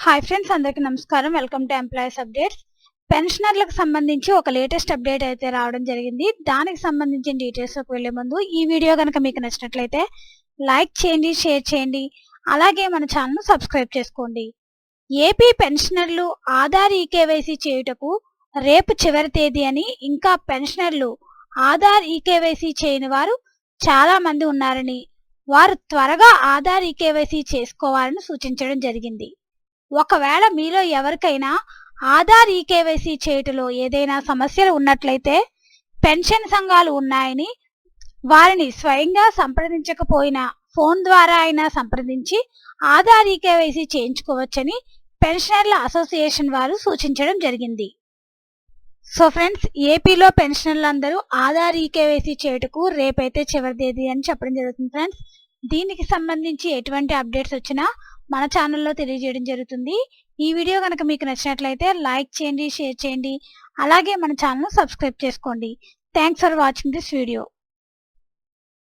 Hi friends, అందరికీ నమస్కారం. Welcome to employees updates. పెన్షనర్లకు సంబంధించి ఒక లేటెస్ట్ అప్డేట్ అయితే రావడం జరిగింది. దానికి సంబంధించిన డీటెయిల్స్లోకి వెళ్లే ముందు ఈ వీడియో కనుక మీకు నచ్చినట్లయితే లైక్ చేయండి, షేర్ చేయండి, అలాగే మన ఛానల్ను సబ్స్క్రైబ్ చేసుకోండి. ఏపీ పెన్షనర్లు ఆధార్ ఈకేవైసీ చేయుటకు రేపు చివరి తేదీ అని, ఇంకా పెన్షనర్లు ఆధార్ ఈకేవైసీ చేయని వారు చాలా మంది ఉన్నారని, వారు త్వరగా ఆధార్ ఈకేవైసీ చేసుకోవాలని సూచించడం జరిగింది. ఒకవేళ మీలో ఎవరికైనా ఆధార్ ఈకేవైసీ చేయటంలో ఏదైనా సమస్యలు ఉన్నట్లయితే పెన్షన్ సంఘాలు ఉన్నాయని, వారిని స్వయంగా సంప్రదించకపోయినా ఫోన్ ద్వారా అయినా సంప్రదించి ఆధార్ ఈకేవైసీ చేయించుకోవచ్చని పెన్షనర్ల అసోసియేషన్ వారు సూచించడం జరిగింది. సో ఫ్రెండ్స్, ఏపీలో పెన్షనర్లందరూ ఆధార్ ఈకేవైసీ చేయుటకు రేపైతే చివరి తేదీ అని చెప్పడం జరుగుతుంది. ఫ్రెండ్స్, దీనికి సంబంధించి ఎటువంటి అప్డేట్స్ వచ్చినా మన ఛానల్లో తెలియజేయడం జరుగుతుంది. ఈ వీడియో కనుక మీకు నచ్చినట్లయితే లైక్ చేయండి, షేర్ చేయండి, అలాగే మన ఛానల్ను సబ్స్క్రైబ్ చేసుకోండి. Thanks for watching this video.